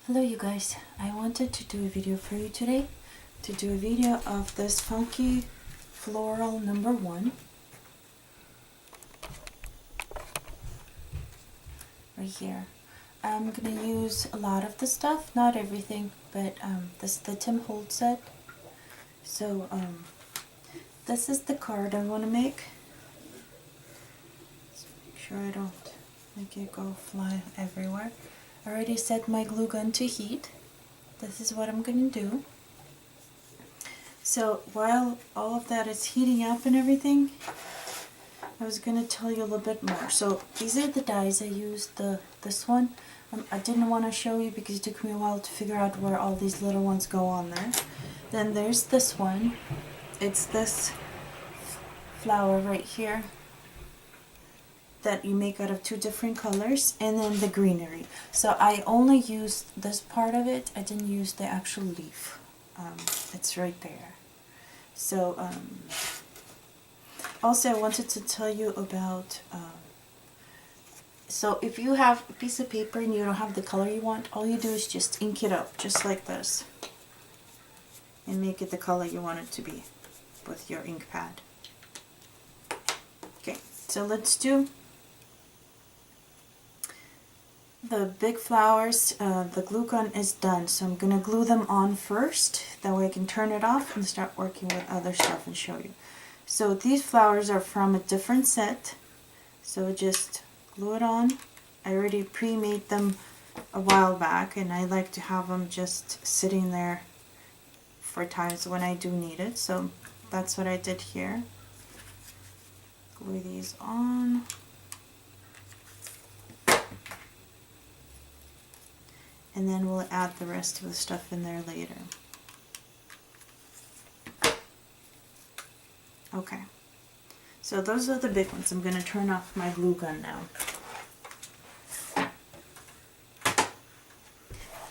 Hello you guys, I wanted to do a video for you today, to do a video of this Funky Floral number 1, right here. I'm going to use a lot of the stuff, not everything, but this is the Tim Holtz set. So this is the card I want to make. Let's make sure I don't make it go fly everywhere. I already set my glue gun to heat. This is what I'm going to do. So while all of that is heating up and everything, I was going to tell you a little bit more. So these are the dies I used. This one, I didn't want to show you because it took me a while to figure out where all these little ones go on there. Then there's this one. It's this flower right here that you make out of 2 different colors, and then the greenery. So I only used this part of it. I didn't use the actual leaf. It's right there. So also I wanted to tell you about so if you have a piece of paper and you don't have the color you want, all you do is just ink it up just like this and make it the color you want it to be with your ink pad. Okay, so let's do the big flowers. The glue gun is done, so I'm going to glue them on first. That way I can turn it off and start working with other stuff and show you. So these flowers are from a different set, so just glue it on. I already pre-made them a while back, and I like to have them just sitting there for times when I do need it. So that's what I did here. Glue these on. And then we'll add the rest of the stuff in there later. Okay, so those are the big ones. I'm going to turn off my glue gun now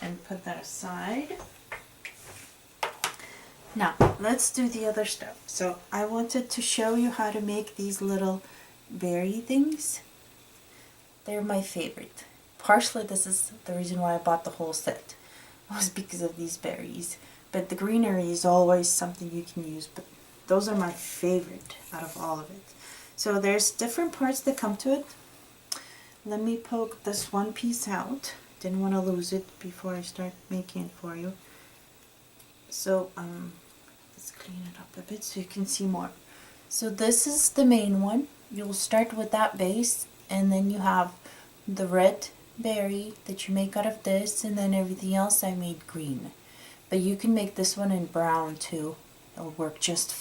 and put that aside. Now let's do the other stuff. So I wanted to show you how to make these little berry things. They're my favorite. Partially this is the reason why I bought the whole set, was because of these berries. But the greenery is always something you can use, but those are my favorite out of all of it. So there's different parts that come to it. Let me poke this one piece out. Didn't want to lose it before I start making it for you. So let's clean it up a bit so you can see more. So this is the main one. You'll start with that base, and then you have the red berry that you make out of this, and then everything else I made green. But you can make this one in brown too. It'll work just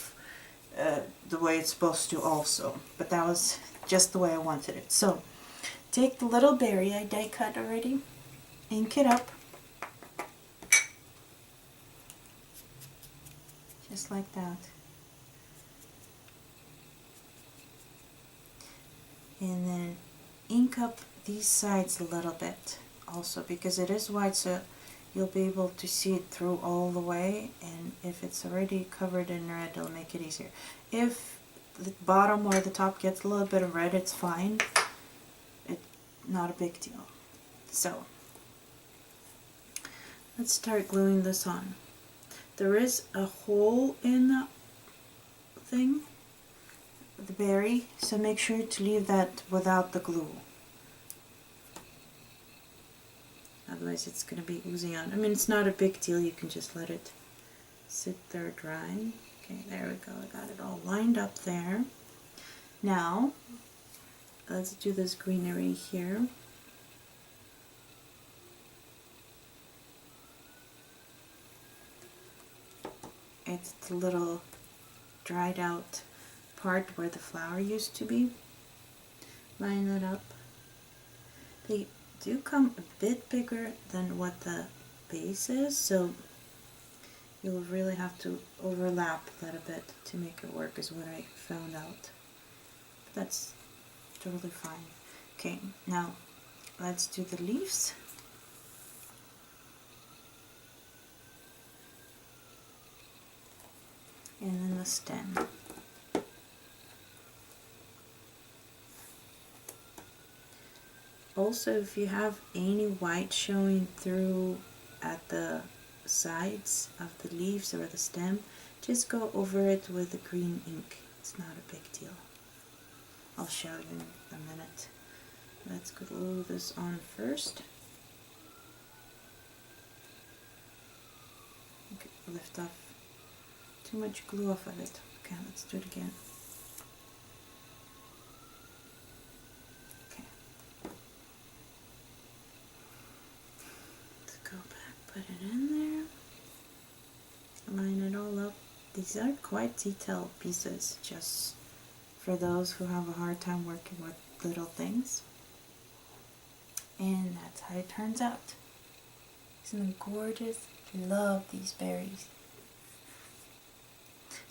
the way it's supposed to also. But that was just the way I wanted it. So take the little berry I die cut already, ink it up just like that. And then ink up these sides a little bit also, because it is white, so you'll be able to see it through all the way, and if it's already covered in red, it'll make it easier. If the bottom or the top gets a little bit of red, it's fine. It's not a big deal. So let's start gluing this on. There is a hole in the thing, the berry, so make sure to leave that without the glue. Otherwise it's going to be oozing on. I mean, it's not a big deal. You can just let it sit there dry. Okay, there we go. I got it all lined up there. Now, let's do this greenery here. It's the little dried out part where the flower used to be. Line it up. They do come a bit bigger than what the base is, so you'll really have to overlap that a bit to make it work, is what I found out. But that's totally fine. Okay, now let's do the leaves. And then the stem. Also, if you have any white showing through at the sides of the leaves or the stem, just go over it with the green ink. It's not a big deal. I'll show you in a minute. Let's glue this on first. Okay, lift off too much glue off of it. Okay, let's do it again. Okay. Let's go back, put it in there. Line it all up. These are quite detailed pieces, just for those who have a hard time working with little things. And that's how it turns out. Isn't it gorgeous? Love these berries.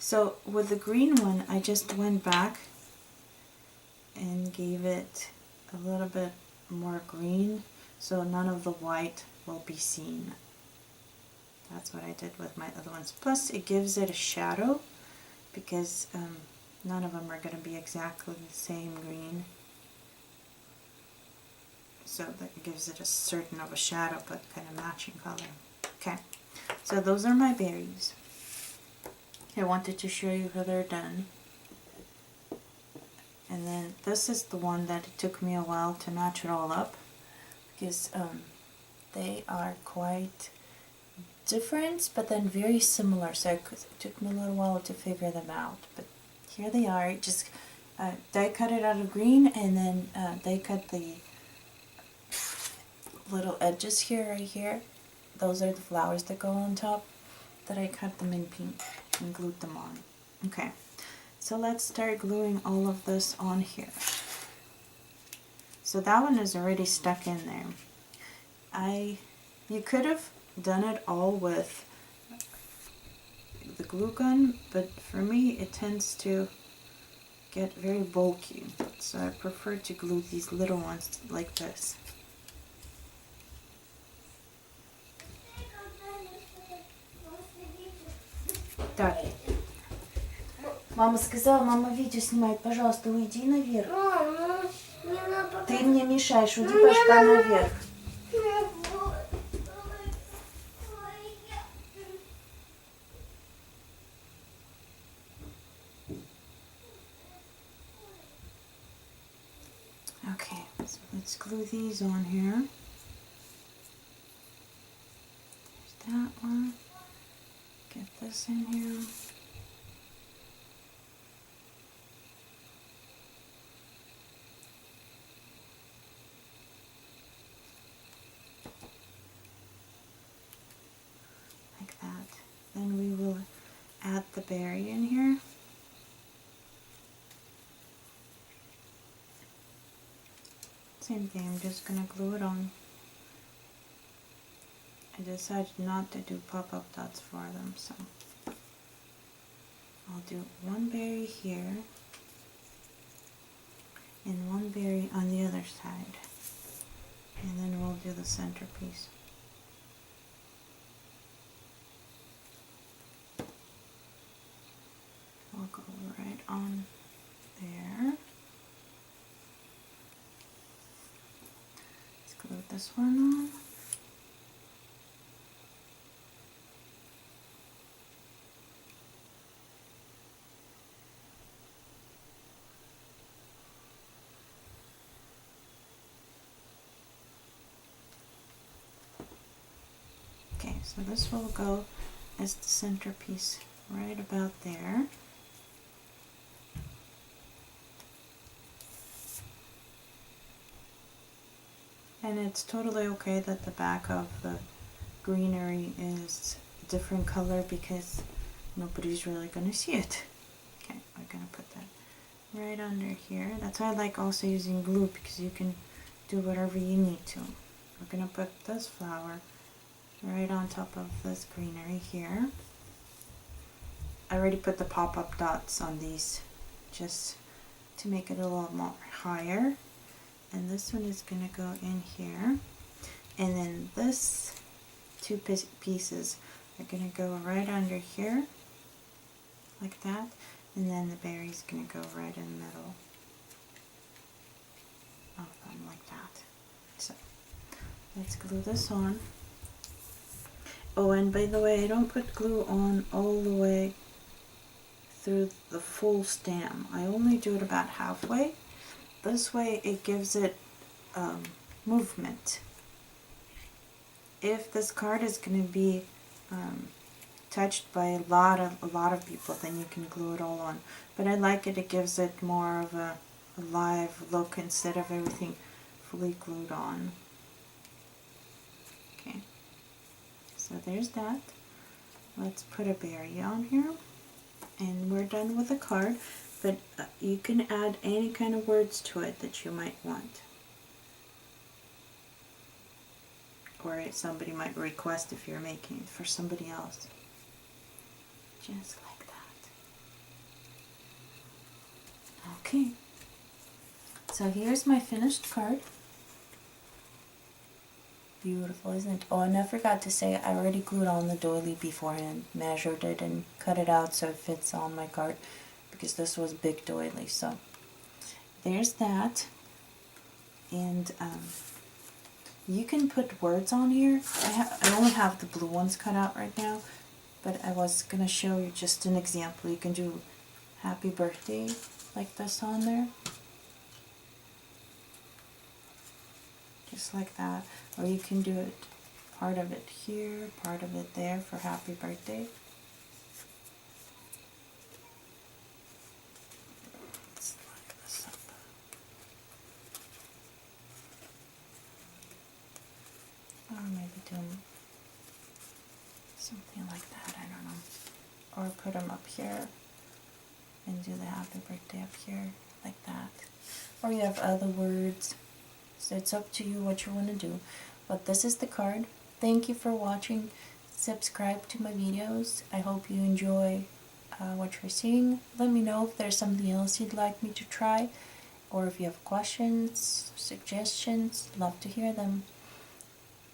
So with the green one, I just went back and gave it a little bit more green, so none of the white will be seen. That's what I did with my other ones. Plus it gives it a shadow, because none of them are going to be exactly the same green. So that gives it a certain of a shadow, but kind of matching color. Okay, so those are my berries. I wanted to show you how they're done. And then this is the one that it took me a while to match it all up, because they are quite different, but then very similar. So it took me a little while to figure them out. But here they are. Just die cut it out of green, and then die cut the little edges here, right here. Those are the flowers that go on top. That I cut them in pink and glued them on. Okay, so let's start gluing all of this on here. So that one is already stuck in there. You could have done it all with the glue gun, but for me it tends to get very bulky, so I prefer to glue these little ones like this. Так. Мама сказала, мама видео снимает, пожалуйста, уйди наверх. Ты мне мешаешь, уйди, пошла наверх. Okay, so let's glue these on here. There's that one. Get this in here. Like that. Then we will add the berry in here. Same thing, I'm just going to glue it on. I decided not to do pop-up dots for them, so I'll do one berry here and one berry on the other side, and then we'll do the centerpiece. We'll go right on there. Let's glue this one on. Okay, so this will go as the centerpiece right about there. And it's totally okay that the back of the greenery is a different color, because nobody's really going to see it. Okay, we're going to put that right under here. That's why I like also using glue, because you can do whatever you need to. We're going to put this flower right on top of this greenery here. I already put the pop-up dots on these just to make it a little more higher. And this one is going to go in here. And then this two pieces are going to go right under here, like that. And then the berry's going to go right in the middle of them, like that. So let's glue this on. Oh, and by the way, I don't put glue on all the way through the full stem. I only do it about halfway. This way it gives it movement. If this card is going to be touched by a lot of people, then you can glue it all on. But I like it, it gives it more of a live look instead of everything fully glued on. Okay, so there's that. Let's put a berry on here, and we're done with the card. But you can add any kind of words to it that you might want, or somebody might request if you're making it for somebody else. Just like that. Okay, so here's my finished card. Beautiful, isn't it? Oh, and I forgot to say, I already glued on the doily beforehand, measured it and cut it out so it fits on my card, because this was big doily. So there's that. And you can put words on here. I only have the blue ones cut out right now, but I was going to show you just an example. You can do happy birthday like this on there. Just like that. Or you can do it, part of it here, part of it there for happy birthday. Let's line this up. Or maybe do something like that, I don't know. Or put them up here and do the happy birthday up here, like that. Or you have other words. So it's up to you what you want to do. But this is the card. Thank you for watching. Subscribe to my videos. I hope you enjoy what you're seeing. Let me know if there's something else you'd like me to try, or if you have questions, suggestions. Love to hear them.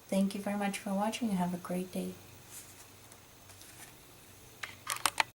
Thank you very much for watching and have a great day.